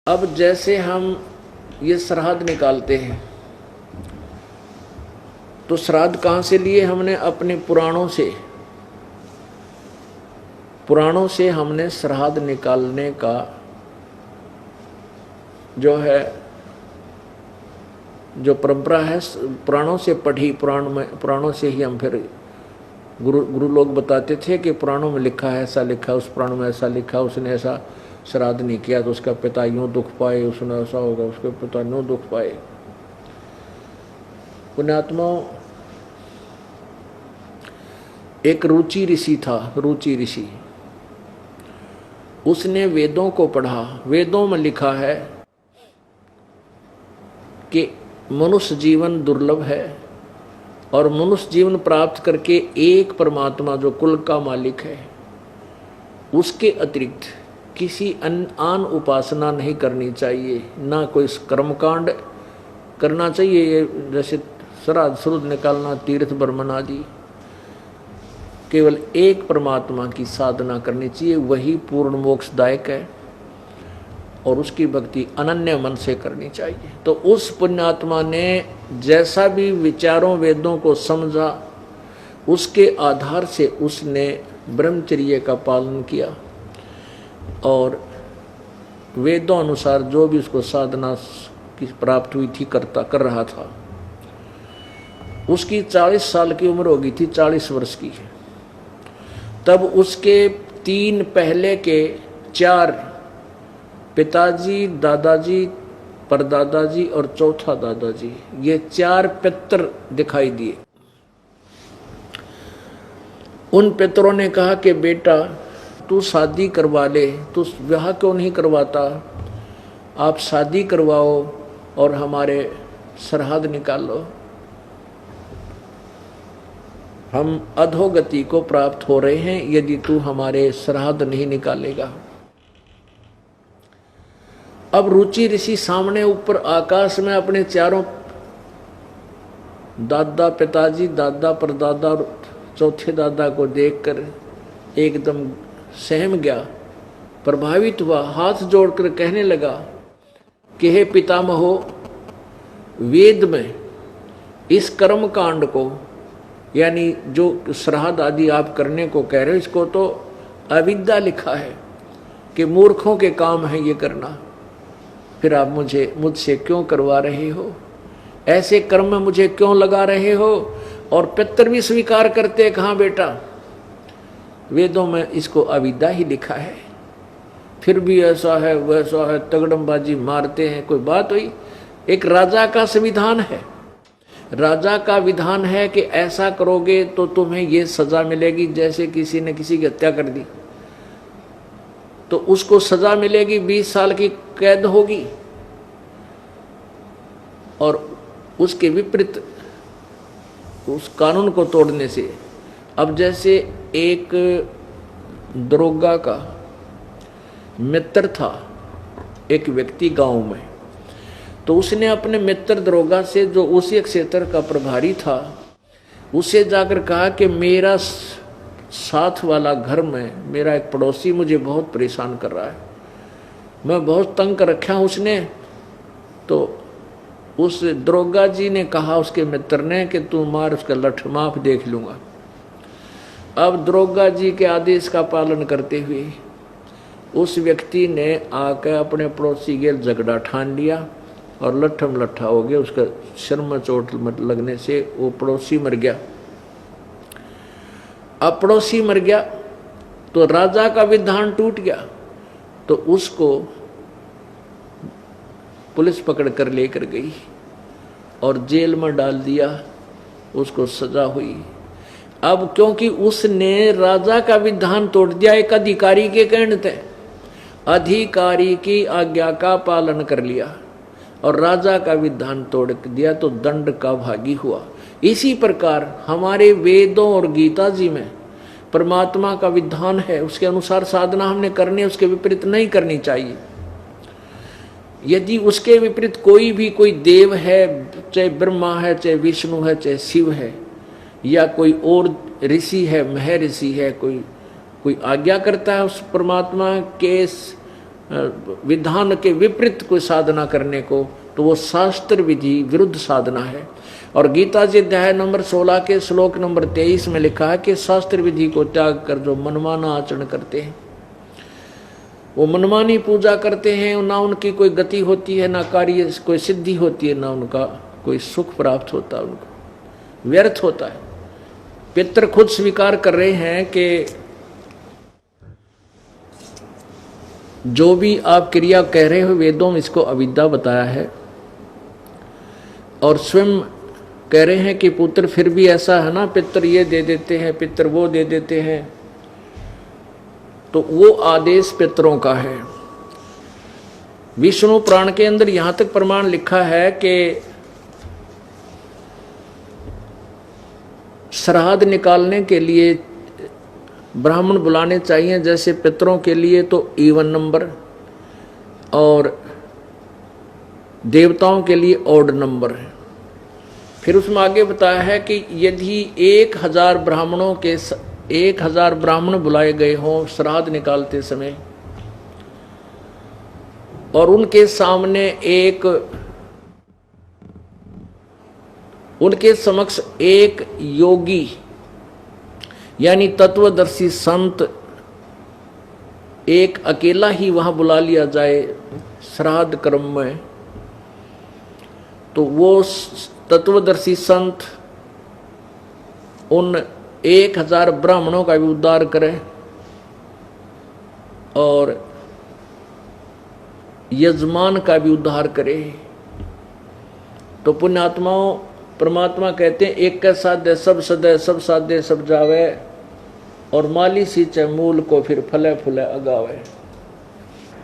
अब जैसे हम ये श्राद्ध निकालते हैं तो श्राद्ध कहाँ से लिए हमने? अपने पुराणों से हमने श्राद्ध निकालने का जो परंपरा है पुराणों से पढ़ी। पुराणों से ही हम फिर गुरु लोग बताते थे कि पुराणों में लिखा है, ऐसा लिखा, उस पुराण में ऐसा लिखा, उसने ऐसा श्राद्ध नहीं किया तो उसका पिता यूं दुख पाए, उसने ऐसा होगा, उसके पिता यूं दुख पाए। पुण्यात्माओं, एक रुचि ऋषि था, रुचि ऋषि। उसने वेदों को पढ़ा। वेदों में लिखा है कि मनुष्य जीवन दुर्लभ है और मनुष्य जीवन प्राप्त करके एक परमात्मा जो कुल का मालिक है उसके अतिरिक्त किसी आन उपासना नहीं करनी चाहिए, ना कोई कर्मकांड करना चाहिए, जैसे श्राद्ध शुद्ध निकालना, तीर्थ बर्मन आदि। केवल एक परमात्मा की साधना करनी चाहिए, वही पूर्ण मोक्षदायक है और उसकी भक्ति अनन्य मन से करनी चाहिए। तो उस पुण्यात्मा ने जैसा भी विचारों वेदों को समझा, उसके आधार से उसने ब्रह्मचर्य का पालन किया और वेदों अनुसार जो भी उसको साधना की प्राप्त हुई थी कर रहा था। उसकी 40 साल की उम्र हो गई थी, 40 वर्ष की। तब उसके 3 पहले के 4 पिताजी, दादाजी, परदादाजी और चौथा दादाजी, ये 4 पितर दिखाई दिए। उन पितरों ने कहा कि बेटा तू शादी करवा ले, तू विवाह क्यों नहीं करवाता, आप शादी करवाओ और हमारे श्राद्ध निकालो, हम अधोगति को प्राप्त हो रहे हैं यदि तू हमारे श्राद्ध नहीं निकालेगा। अब रुचि ऋषि सामने ऊपर आकाश में अपने 4 दादा, पिताजी, दादा, परदादा और चौथे दादा को देखकर एकदम सहम गया, प्रभावित हुआ, हाथ जोड़कर कहने लगा कि हे पितामहो, वेद में इस कर्म कांड को, यानी जो श्राद्ध आदि आप करने को कह रहे हो, इसको तो अविद्या लिखा है कि मूर्खों के काम है ये करना, फिर आप मुझसे क्यों करवा रहे हो, ऐसे कर्म में मुझे क्यों लगा रहे हो? और पितर भी स्वीकार करते, कहाँ बेटा, वेदों में इसको अविद्या ही लिखा है, फिर भी ऐसा है वैसा है, तगड़मबाजी मारते हैं। कोई बात हुई? एक राजा का संविधान है, राजा का विधान है कि ऐसा करोगे तो तुम्हें ये सजा मिलेगी। जैसे किसी ने किसी की हत्या कर दी तो उसको सजा मिलेगी, 20 साल की कैद होगी। और उसके विपरीत उस कानून को तोड़ने से, अब जैसे एक दरोगा का मित्र था एक व्यक्ति गांव में, तो उसने अपने मित्र दरोगा से, जो उसी क्षेत्र का प्रभारी था, उसे जाकर कहा कि मेरा साथ वाला घर में मेरा एक पड़ोसी मुझे बहुत परेशान कर रहा है, मैं बहुत तंग कर रखा हूँ उसने। तो उस दरोगा जी ने कहा उसके मित्र ने कि तू मार उसका लठ, माफ देख लूँगा। अब दरोगा जी के आदेश का पालन करते हुए उस व्यक्ति ने आकर अपने पड़ोसी के झगड़ा ठान लिया और लट्ठम लट्ठा हो गया। उसका सिर में चोट लगने से वो पड़ोसी मर गया। अब पड़ोसी मर गया तो राजा का विधान टूट गया, तो उसको पुलिस पकड़ कर लेकर गई और जेल में डाल दिया, उसको सजा हुई। अब क्योंकि उसने राजा का विधान तोड़ दिया, एक अधिकारी के कहने थे, अधिकारी की आज्ञा का पालन कर लिया और राजा का विधान तोड़ दिया तो दंड का भागी हुआ। इसी प्रकार हमारे वेदों और गीता जी में परमात्मा का विधान है, उसके अनुसार साधना हमने करनी है, उसके विपरीत नहीं करनी चाहिए। यदि उसके विपरीत कोई देव है, चाहे ब्रह्मा है, चाहे विष्णु है, चाहे शिव है, या कोई और ऋषि है, महर्षि है, कोई आज्ञा करता है उस परमात्मा के विधान के विपरीत कोई साधना करने को, तो वो शास्त्र विधि विरुद्ध साधना है। और गीता जी अध्याय नंबर 16 के श्लोक नंबर 23 में लिखा है कि शास्त्र विधि को त्याग कर जो मनमाना आचरण करते हैं, वो मनमानी पूजा करते हैं, ना उनकी कोई गति होती है, ना कार्य कोई सिद्धि होती है, ना उनका कोई सुख प्राप्त होता है, उनको व्यर्थ होता है। पितर खुद स्वीकार कर रहे हैं कि जो भी आप क्रिया कह रहे हो वेदों में इसको अविद्या बताया है, और स्वयं कह रहे हैं कि पुत्र फिर भी ऐसा है ना, पितर ये दे देते हैं, पितर वो दे देते हैं, तो वो आदेश पितरों का है। विष्णु पुराण के अंदर यहां तक प्रमाण लिखा है कि श्राद्ध निकालने के लिए ब्राह्मण बुलाने चाहिए, जैसे पितरों के लिए तो इवन नंबर और देवताओं के लिए ऑड नंबर है। फिर उसमें आगे बताया है कि यदि 1000 ब्राह्मण बुलाए गए हों श्राद्ध निकालते समय, और उनके समक्ष एक योगी यानी तत्वदर्शी संत एक अकेला ही वहां बुला लिया जाए श्राद्ध क्रम में, तो वो तत्वदर्शी संत उन 1000 ब्राह्मणों का भी उद्धार करे और यजमान का भी उद्धार करे। तो पुण्यात्माओं, परमात्मा कहते हैं एक का साध्य सब सदय, सब साध्य सब जावे, और माली सींचे मूल को फिर फले फूले अगावे।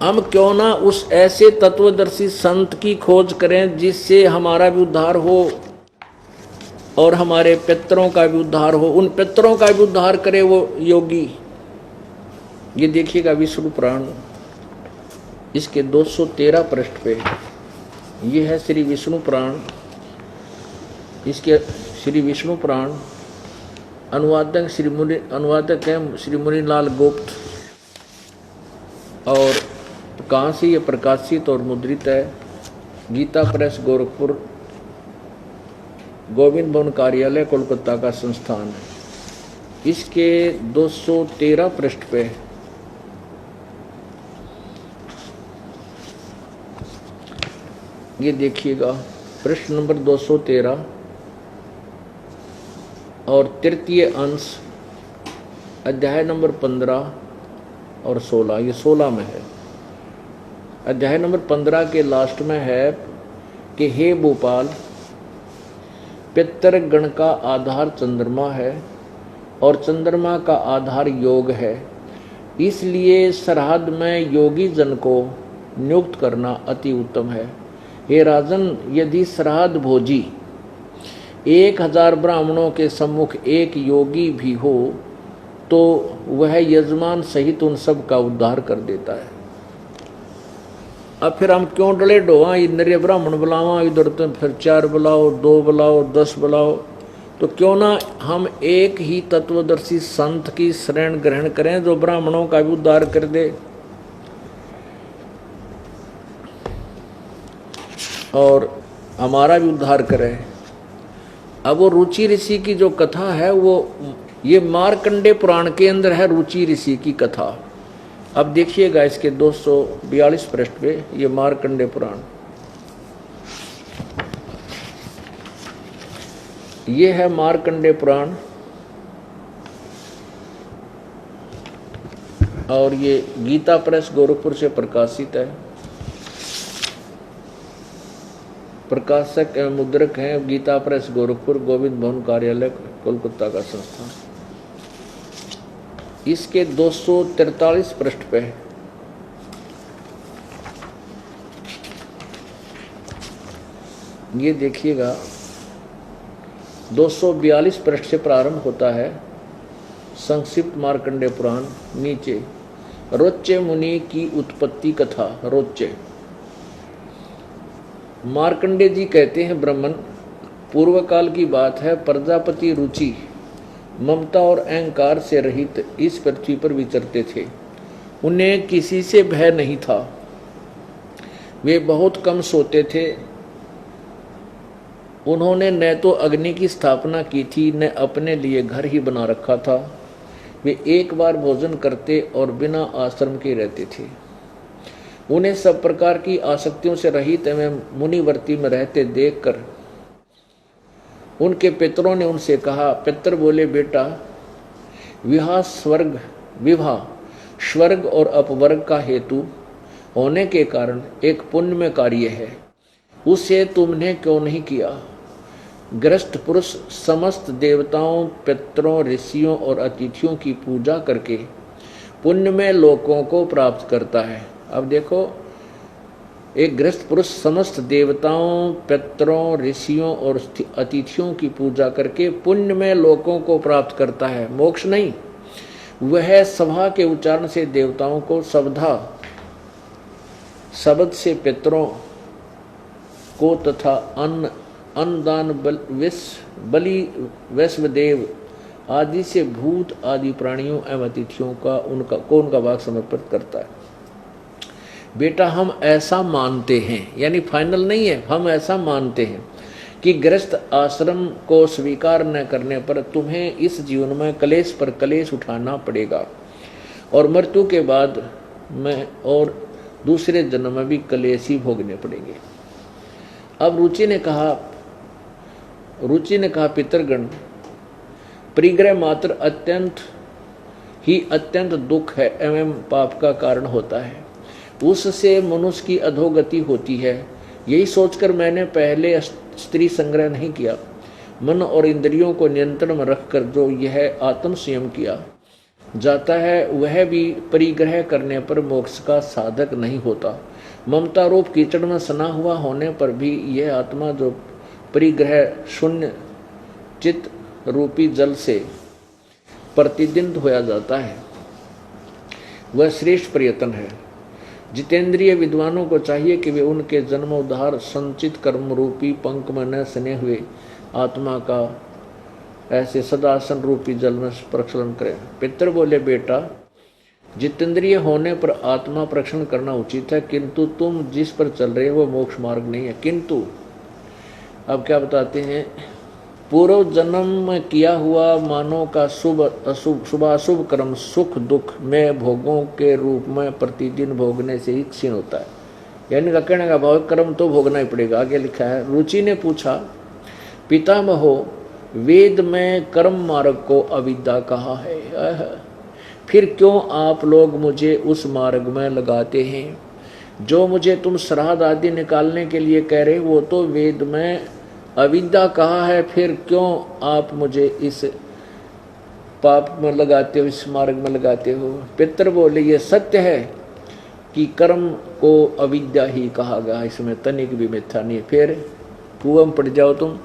हम क्यों ना उस ऐसे तत्वदर्शी संत की खोज करें जिससे हमारा भी उद्धार हो और हमारे पितरों का भी उद्धार हो, उन पितरों का भी उद्धार करे वो योगी। ये देखिएगा विष्णु पुराण इसके 213 पृष्ठ पे, ये है श्री विष्णु पुराण। इसके श्री विष्णु पुराण अनुवादक हैं श्री मुनिलाल गुप्त, और कहाँ से ये प्रकाशित और मुद्रित है? गीता प्रेस गोरखपुर, गोविंद भवन कार्यालय कोलकाता का संस्थान है। इसके 213 पृष्ठ पे ये देखिएगा, पृष्ठ नंबर 213 और तृतीय अंश, अध्याय नंबर 15 और 16, ये 16 में है। अध्याय नंबर 15 के लास्ट में है कि हे भोपाल, पितर गण का आधार चंद्रमा है और चंद्रमा का आधार योग है, इसलिए श्राद्ध में योगी जन को नियुक्त करना अति उत्तम है। हे राजन, यदि श्राद्ध भोजी 1000 ब्राह्मणों के सम्मुख एक योगी भी हो तो वह यजमान सहित उन सब का उद्धार कर देता है। अब फिर हम क्यों डले डोआ, नरे ब्राह्मण बुलावा, इधर तो फिर 4 बुलाओ, 2 बुलाओ, 10 बुलाओ, तो क्यों ना हम एक ही तत्वदर्शी संत की शरण ग्रहण करें जो ब्राह्मणों का भी उद्धार कर दे और हमारा भी उद्धार करे। अब वो रुचि ऋषि की जो कथा है वो ये मार्कंडे पुराण के अंदर है, रुचि ऋषि की कथा। अब देखिएगा इसके 242 पृष्ठ पे, ये मार्कंडे पुराण, ये है मार्कंडे पुराण, और ये गीता प्रेस गोरखपुर से प्रकाशित है। प्रकाशक एवं मुद्रक हैं गीता प्रेस गोरखपुर, गोविंद भवन कार्यालय कोलकाता का संस्थान। इसके 243 पृष्ठ पे ये देखिएगा, 242 पृष्ठ से प्रारंभ होता है संक्षिप्त मार्कंडे पुराण। नीचे रोच्चे मुनि की उत्पत्ति कथा। रोच्चे मार्कंडे जी कहते हैं, ब्राह्मण पूर्व काल की बात है, प्रजापति रुचि ममता और अहंकार से रहित इस पृथ्वी पर विचरते थे। उन्हें किसी से भय नहीं था। वे बहुत कम सोते थे। उन्होंने न तो अग्नि की स्थापना की थी, न अपने लिए घर ही बना रखा था। वे एक बार भोजन करते और बिना आश्रम के रहते थे। उन्हें सब प्रकार की आसक्तियों से रहित एवं मुनिवर्ती में रहते देखकर उनके पितरों ने उनसे कहा। पितर बोले, बेटा, विवाह स्वर्ग और अपवर्ग का हेतु होने के कारण एक पुण्यमय कार्य है, उसे तुमने क्यों नहीं किया? गृहस्थ पुरुष समस्त देवताओं, पितरों, ऋषियों और अतिथियों की पूजा करके पुण्यमय लोकों को प्राप्त करता है। अब देखो, एक गृहस्थ पुरुष समस्त देवताओं, पितरों, ऋषियों और अतिथियों की पूजा करके पुण्यमय लोकों को प्राप्त करता है, मोक्ष नहीं। वह सभा के उच्चारण से देवताओं को सवधा, शब्द से पितरों को तथा अन्नदान बलि वैश्वदेव आदि से भूत आदि प्राणियों एवं अतिथियों का उनका भाग समर्पित करता है। बेटा, हम ऐसा मानते हैं, यानी फाइनल नहीं है, हम ऐसा मानते हैं कि गृहस्थ आश्रम को स्वीकार न करने पर तुम्हें इस जीवन में कलेश पर कलेश उठाना पड़ेगा और मृत्यु के बाद में और दूसरे जन्म में भी कलेश ही भोगने पड़ेंगे। अब रुचि ने कहा, पितरगण, परिग्रह मात्र अत्यंत दुख है एवं पाप का कारण होता है। उससे मनुष्य की अधोगति होती है। यही सोचकर मैंने पहले स्त्री संग्रह नहीं किया। मन और इंद्रियों को नियंत्रण में रखकर जो यह आत्म संयम किया जाता है, वह भी परिग्रह करने पर मोक्ष का साधक नहीं होता। ममता रूप कीचड़ में सना हुआ होने पर भी यह आत्मा जो परिग्रह शून्य चित्त रूपी जल से प्रतिदिन धोया जाता है, वह श्रेष्ठ प्रयत्न है। जितेंद्रिय विद्वानों को चाहिए कि वे उनके जन्मोद्धार संचित कर्म रूपी पंख में न सने हुए आत्मा का ऐसे सदासन रूपी जल में प्रक्षालन करें। पितर बोले, बेटा, जितेंद्रिय होने पर आत्मा प्रक्षालन करना उचित है, किंतु तुम जिस पर चल रहे हो वो मोक्ष मार्ग नहीं है। किंतु अब क्या बताते हैं, पूर्व जन्म में किया हुआ मानव का शुभाशुभ कर्म सुख दुख में भोगों के रूप में प्रतिदिन भोगने से ही क्षीण होता है। यानी कहने का भाव कर्म तो भोगना ही पड़ेगा। आगे लिखा है, रुचि ने पूछा, पितामहो, वेद में कर्म मार्ग को अविद्या कहा है, फिर क्यों आप लोग मुझे उस मार्ग में लगाते हैं? जो मुझे तुम श्राद्ध आदि निकालने के लिए कह रहे, वो तो वेद में अविद्या कहा है, फिर क्यों आप मुझे इस पाप में लगाते हो, इस मार्ग में लगाते हो? पितर बोले, ये सत्य है कि कर्म को अविद्या ही कहा गया, इसमें तनिक भी मिथ्या नहीं। फिर कुआं में पड़ जाओ तुम।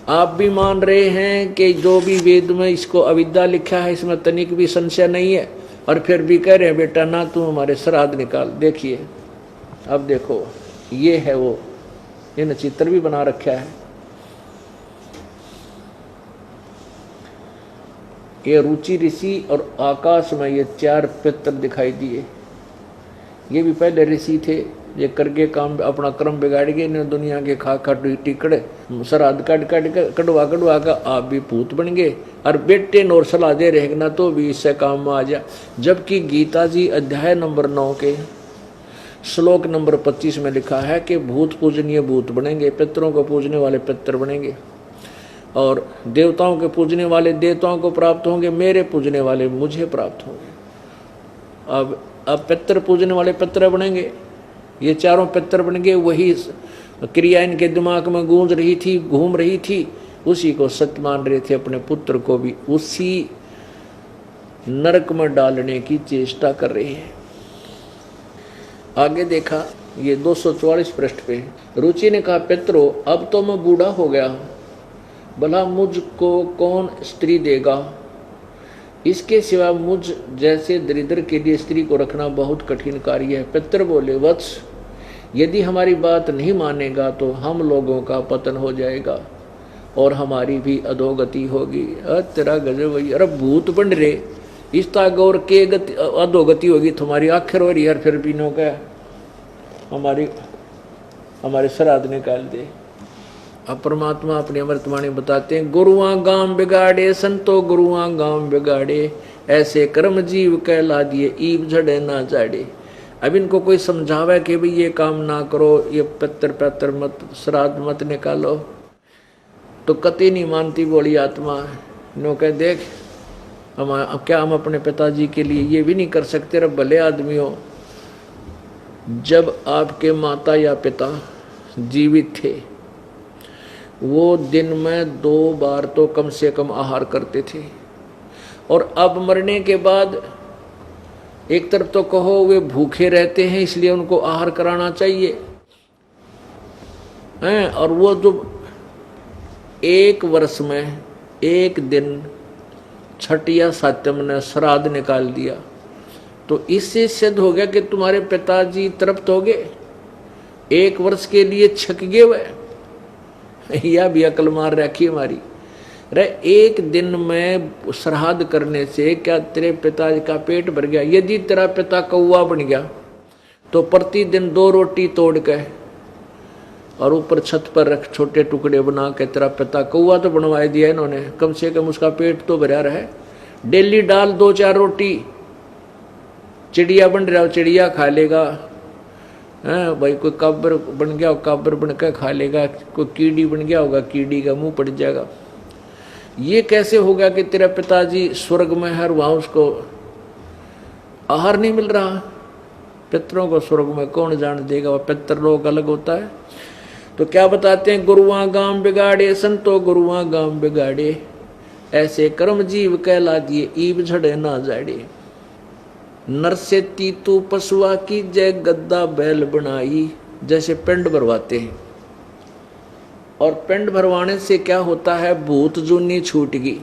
आप भी मान रहे हैं कि जो भी वेद में इसको अविद्या लिखा है इसमें तनिक भी संशय नहीं है, और फिर भी कह रहे हैं बेटा ना तुम हमारे श्राद्ध निकाल। देखिए, अब देखो, ये है वो, इन चित्र भी बना रखा है। ये रुचि ऋषि और आकाश में ये 4 पितर दिखाई दिए। ये भी पहले ऋषि थे, ये करके काम अपना कर्म बिगाड़ गए ने, दुनिया के खा टिकड़े श्राद्ध कटवा का आप भी भूत बन गए, और बेटे नोर सलाह दे रहेगा ना तो भी इससे काम में आ जा। जबकि गीता जी अध्याय नंबर 9 के श्लोक नंबर 25 में लिखा है कि भूत पूजनीय भूत बनेंगे, पितरों को पूजने वाले पितर बनेंगे, और देवताओं के पूजने वाले देवताओं को प्राप्त होंगे, मेरे पूजने वाले मुझे प्राप्त होंगे। अब पितर पूजने वाले पितर बनेंगे, ये 4 पितर बन गए। वही क्रिया इनके दिमाग में गूंज रही थी, घूम रही थी, उसी को सत्य मान रहे थे। अपने पुत्र को भी उसी नरक में डालने की चेष्टा कर रहे हैं। आगे देखा, ये 244 पृष्ठ पे रुचि ने कहा, पितरो, अब तो मैं बूढ़ा हो गया, भला मुझको कौन स्त्री देगा? इसके सिवा मुझ जैसे दरिद्र के लिए स्त्री को रखना बहुत कठिन कार्य है। पितर बोले, वत्स, यदि हमारी बात नहीं मानेगा तो हम लोगों का पतन हो जाएगा और हमारी भी अधोगति होगी। तेरा गजब भैया, अरे भूत बन रे, इस तागौर के अधोगति होगी तुम्हारी, आखिर हो रही है। फिर भी नो क्या हमारी हमारे श्राद्ध निकाल दे। अब परमात्मा अपनी अमृतवाणी बताते हैं, गुरुआ गांव बिगाड़े संतो गुरुआ गांव बिगाड़े, ऐसे कर्म जीव कहला दिए ईब झड़े ना जाड़े। अब इनको कोई समझावे कि भाई ये काम ना करो, ये पत्थर मत श्राद्ध मत निकालो, तो कति नहीं मानती बोली आत्मा। नो कह देख हम अपने पिताजी के लिए ये भी नहीं कर सकते। रे भले आदमी हो, जब आपके माता या पिता जीवित थे वो दिन में 2 बार तो कम से कम आहार करते थे, और अब मरने के बाद एक तरफ तो कहो वे भूखे रहते हैं इसलिए उनको आहार कराना चाहिए हैं, और वो जो 1 वर्ष में 1 दिन छठ या सातम ने श्राद्ध निकाल दिया, तो इससे सिद्ध हो गया कि तुम्हारे पिताजी तृप्त हो गए, 1 वर्ष के लिए छक गए वह। या भी अकल मार रखी हमारी। रे 1 दिन में श्राद्ध करने से क्या तेरे पिताजी का पेट भर गया? यदि तेरा पिता कौवा बन गया तो प्रतिदिन 2 रोटी तोड़ के और ऊपर छत पर रख छोटे टुकड़े बना के, तेरा पिता कौवा तो बनवा दिया इन्होंने, कम से कम उसका पेट तो भरा रहे। डेली डाल 2-4 रोटी, चिड़िया बन रहा हो चिड़िया खा लेगा, हैं भाई कोई काबर बन गया काबर बन के खा लेगा, कोई कीड़ी बन गया होगा कीड़ी का मुंह पड़ जाएगा। ये कैसे होगा कि तेरा पिताजी स्वर्ग में है और वहां उसको आहार नहीं मिल रहा? पितरों को स्वर्ग में कौन जान देगा, वह पितरलोक अलग होता है। तो क्या बताते हैं, गुरुआ गांव बिगाड़े संतो गुरुआ गांव बिगाड़े, ऐसे कर्म जीव कहला दिए ईब झड़े ना जाड़े। नर से तीतू पशुआ की जय गद्दा बैल बनाई, जैसे पिंड भरवाते हैं, और पिंड भरवाने से क्या होता है, भूत जूनी छूट गई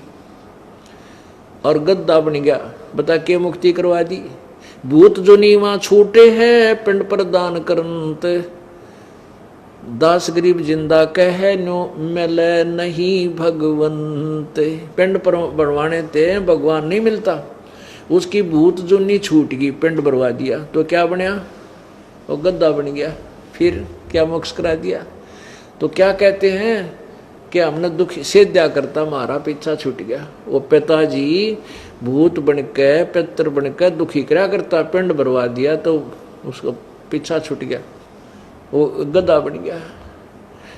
और गद्दा बन गया। बता के मुक्ति करवा दी। भूत जूनी वहां छूटे है पिंड पर दान करंत, दास गरीब जिंदा कह नो मिले नहीं भगवंत। पिंड पर भरवाने थे भगवान नहीं मिलता, उसकी भूत जूनी छूट गई, पिंड भरवा दिया तो क्या बनया, वो गद्दा बन गया। फिर क्या मोक्ष करा दिया। तो क्या कहते हैं कि हमने दुख सेद्या करता हमारा पीछा छूट गया। वो पिताजी भूत बनके पितर बनके दुखी करा करता, पिंड भरवा दिया तो उसका पीछा छूट गया, वो गद्दा बन गया।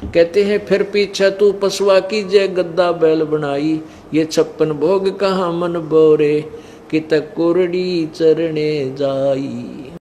कहते हैं फिर पीछे तू पशुआ की जय गद्दा बैल बनाई, ये 56 भोग कहाँ मन बोरे, कि तक कुरड़ी चरणे जाई।